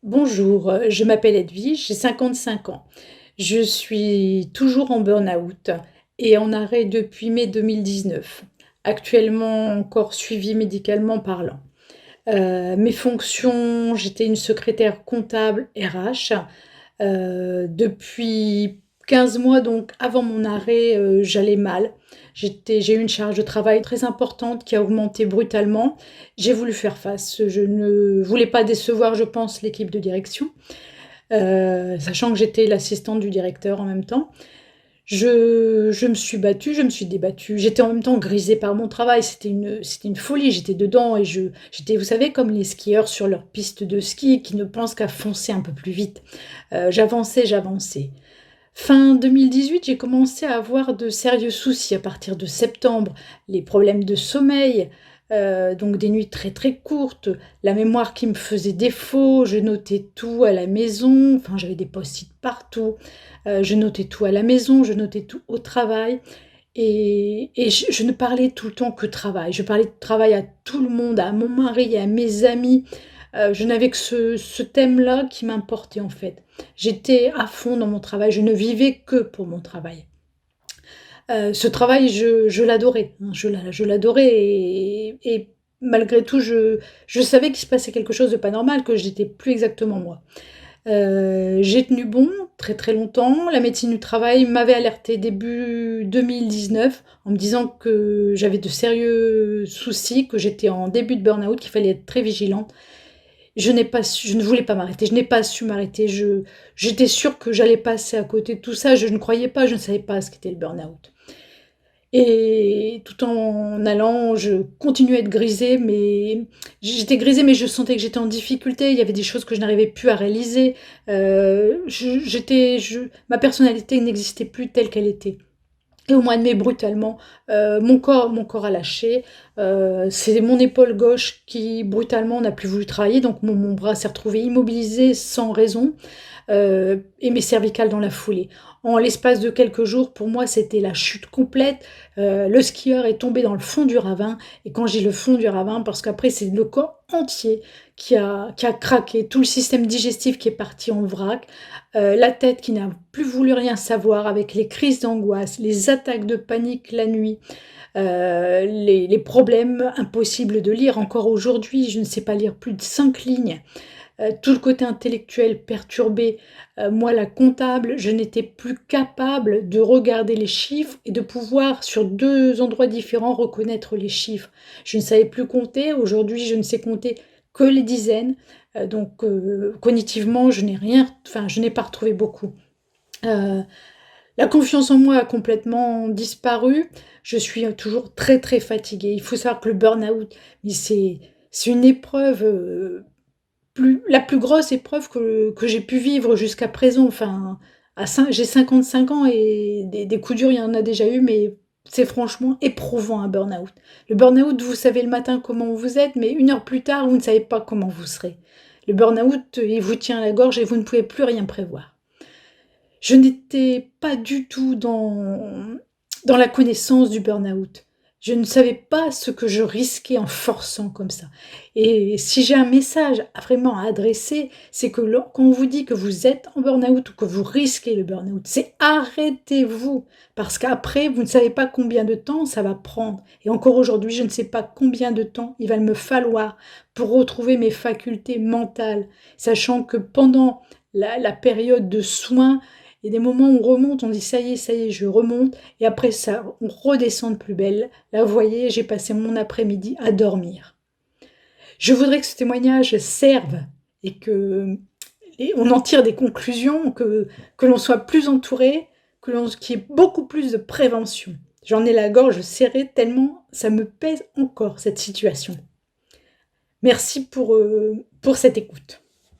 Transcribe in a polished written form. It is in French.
Bonjour, je m'appelle Edwige, j'ai 55 ans. Je suis toujours en burn-out et en arrêt depuis mai 2019. Actuellement encore suivie médicalement parlant. Mes fonctions, j'étais une secrétaire comptable RH. Depuis 15 mois, donc avant mon arrêt, j'allais mal. J'ai eu une charge de travail très importante qui a augmenté brutalement. J'ai voulu faire face. Je ne voulais pas décevoir, je pense, l'équipe de direction, sachant que j'étais l'assistante du directeur en même temps. Je me suis battue, je me suis débattue. J'étais en même temps grisée par mon travail, c'était une folie, j'étais dedans et j'étais, vous savez, comme les skieurs sur leur piste de ski qui ne pensent qu'à foncer un peu plus vite. J'avançais, j'avançais. Fin 2018, j'ai commencé à avoir de sérieux soucis à partir de septembre. Les problèmes de sommeil, donc des nuits très, très courtes, la mémoire qui me faisait défaut, je notais tout à la maison, enfin j'avais des post-it partout, je notais tout à la maison, je notais tout au travail et je ne parlais tout le temps que travail. Je parlais de travail à tout le monde, à mon mari, à mes amis. Je n'avais que ce thème-là qui m'importait en fait. J'étais à fond dans mon travail, je ne vivais que pour mon travail. Ce travail, je l'adorais, hein, je l'adorais et malgré tout, je savais qu'il se passait quelque chose de pas normal, que j'étais plus exactement moi. J'ai tenu bon très, très longtemps. La médecine du travail m'avait alertée début 2019 en me disant que j'avais de sérieux soucis, que j'étais en début de burn-out, qu'il fallait être très vigilante. Je ne voulais pas m'arrêter, je n'ai pas su m'arrêter. J'étais sûre que j'allais passer à côté de tout ça. Je ne croyais pas, je ne savais pas ce qu'était le burn-out. Et tout en allant, je continuais à être grisée, mais j'étais grisée, mais je sentais que j'étais en difficulté. Il y avait des choses que je n'arrivais plus à réaliser. Ma personnalité n'existait plus telle qu'elle était. Et au mois de mai, brutalement, mon corps a lâché. C'est mon épaule gauche qui, brutalement, n'a plus voulu travailler. Donc, mon bras s'est retrouvé immobilisé sans raison, et mes cervicales dans la foulée. En l'espace de quelques jours, pour moi, c'était la chute complète. Le skieur est tombé dans le fond du ravin. Et quand je dis le fond du ravin, parce qu'après, c'est le corps entier qui a craqué, tout le système digestif qui est parti en vrac, la tête qui n'a plus voulu rien savoir avec les crises d'angoisse, les attaques de panique la nuit, les problèmes impossibles de lire. Encore aujourd'hui, je ne sais pas lire plus de 5 lignes. Tout le côté intellectuel perturbé. Moi, la comptable, je n'étais plus capable de regarder les chiffres et de pouvoir, sur 2 endroits différents, reconnaître les chiffres. Je ne savais plus compter. Aujourd'hui, je ne sais compter que les dizaines. Donc, cognitivement, je n'ai pas retrouvé beaucoup. Heu, la confiance en moi a complètement disparu. Je suis, toujours très, très fatiguée. Il faut savoir que le burn-out, mais c'est une épreuve, la plus grosse épreuve que j'ai pu vivre jusqu'à présent. Enfin, j'ai 55 ans et des coups durs, il y en a déjà eu, mais c'est franchement éprouvant un burn-out. Le burn-out, vous savez le matin comment vous êtes, mais 1 heure plus tard, vous ne savez pas comment vous serez. Le burn-out, il vous tient à la gorge et vous ne pouvez plus rien prévoir. Je n'étais pas du tout dans la connaissance du burn-out. Je ne savais pas ce que je risquais en forçant comme ça. Et si j'ai un message vraiment à adresser, c'est que quand on vous dit que vous êtes en burn-out ou que vous risquez le burn-out, c'est arrêtez-vous. Parce qu'après, vous ne savez pas combien de temps ça va prendre. Et encore aujourd'hui, je ne sais pas combien de temps il va me falloir pour retrouver mes facultés mentales, sachant que pendant la période de soins, il y a des moments où on remonte, on dit ça y est, je remonte, et après ça, on redescend de plus belle. Là, vous voyez, j'ai passé mon après-midi à dormir. Je voudrais que ce témoignage serve et on en tire des conclusions, que l'on soit plus entouré, qu'il y ait beaucoup plus de prévention. J'en ai la gorge serrée tellement ça me pèse encore cette situation. Merci pour cette écoute.